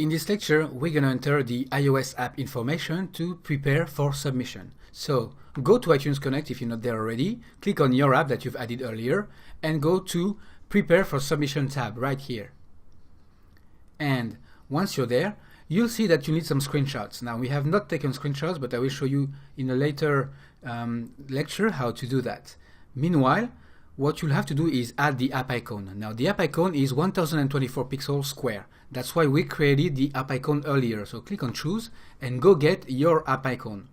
In this lecture, we're going to enter the iOS app information to prepare for submission. So go to iTunes Connect if you're not there already, click on your app that you've added earlier, and go to Prepare for Submission tab right here. And once you're there, you'll see that you need some screenshots. Now, we have not taken screenshots, but I will show you in a later lecture how to do that. Meanwhile, what you'll have to do is add the app icon. Now, the app icon is 1024 pixels square. That's why we created the app icon earlier. So click on Choose and go get your app icon.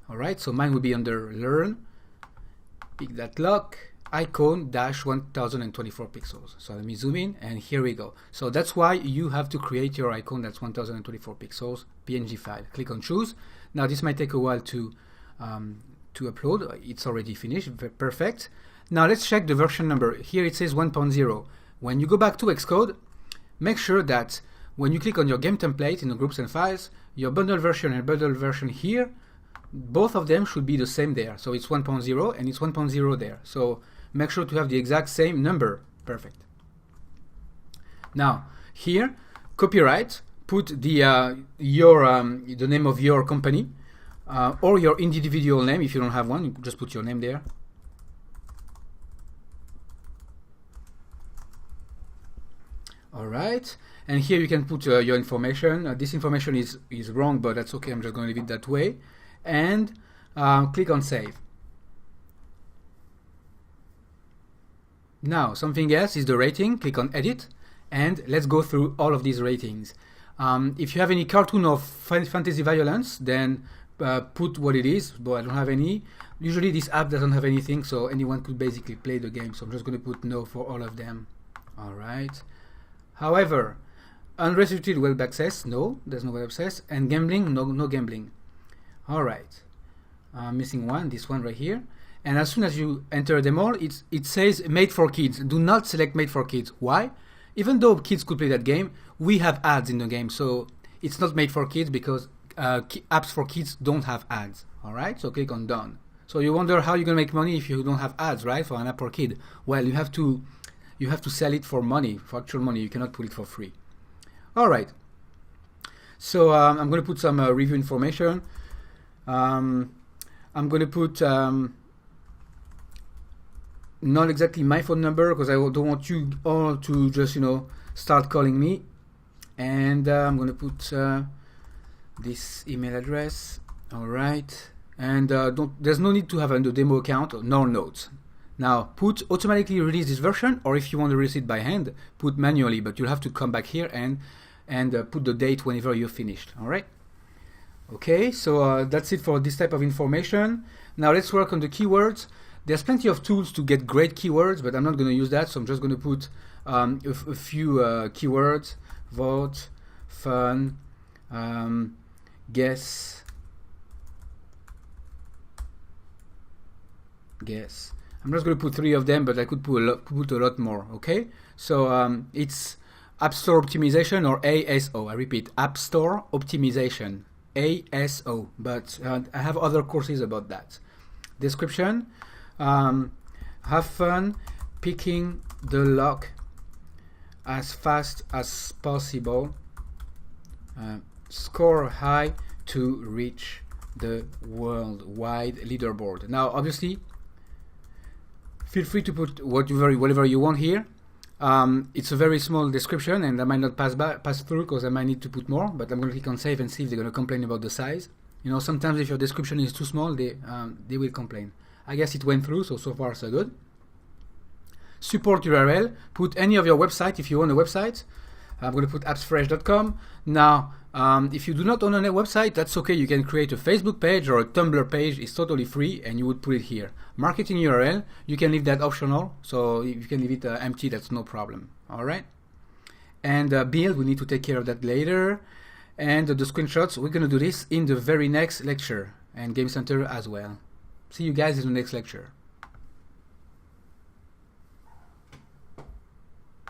All right, so mine will be under Learn. Pick that lock, icon dash 1024 pixels. So let me zoom in, and here we go. So that's why you have to create your icon that's 1024 pixels PNG file. Click on Choose. Now, this might take a while to upload. It's already finished. Perfect. Now let's check the version number. Here it says 1.0. When you go back to Xcode, make sure that when you click on your game template in the groups and files, your bundle version and bundle version here, both of them should be the same there. So it's 1.0 and it's 1.0 there. So make sure to have the exact same number. Perfect. Now here, copyright, put the name of your company or your individual name. If you don't have one, you just put your name there. Alright, and here you can put your information. This information is wrong, but that's okay. I'm just going to leave it that way. And click on Save. Now, something else is the rating. Click on Edit, and let's go through all of these ratings. If you have any cartoon of fantasy violence, then put what it is, but I don't have any. Usually this app doesn't have anything, so anyone could basically play the game. So I'm just going to put no for all of them. Alright. However, unrestricted web access, no, there's no web access, and gambling, no gambling. All right, missing one, this one right here. And as soon as you enter them all, it says made for kids. Do not select made for kids. Why? Even though kids could play that game, we have ads in the game, so it's not made for kids because apps for kids don't have ads. All right, so click on done. So you wonder how you're gonna make money if you don't have ads, right? For an app for kid. Well, you have to sell it for money, for actual money. You cannot put it for free. All right. So I'm going to put some review information. I'm going to put not exactly my phone number because I don't want you all to just start calling me. And I'm going to put this email address. All right. And there's no need to have a demo account nor notes. Now, put automatically release this version, or if you want to release it by hand, put manually, but you'll have to come back here and put the date whenever you're finished. All right? Okay, so that's it for this type of information. Now let's work on the keywords. There's plenty of tools to get great keywords, but I'm not going to use that, so I'm just going to put a few keywords: vote, fun, guess. I'm just going to put 3 of them, but I could put a lot more, okay? So it's App Store Optimization, or ASO. I repeat, App Store Optimization, ASO. But I have other courses about that. Description, have fun picking the lock as fast as possible. Score high to reach the worldwide leaderboard. Now, obviously, feel free to put whatever you want here. It's a very small description, and I might not pass through because I might need to put more, but I'm going to click on Save and see if they're going to complain about the size. Sometimes if your description is too small, they will complain. I guess it went through, so far so good. Support URL, put any of your website if you own a website. I'm going to put appsfresh.com. Now, if you do not own a website, that's okay. You can create a Facebook page or a Tumblr page. It's totally free, and you would put it here. Marketing URL, you can leave that optional, so you can leave it empty. That's no problem. All right. And build, we need to take care of that later. And the screenshots, we're going to do this in the very next lecture, and Game Center as well. See you guys in the next lecture.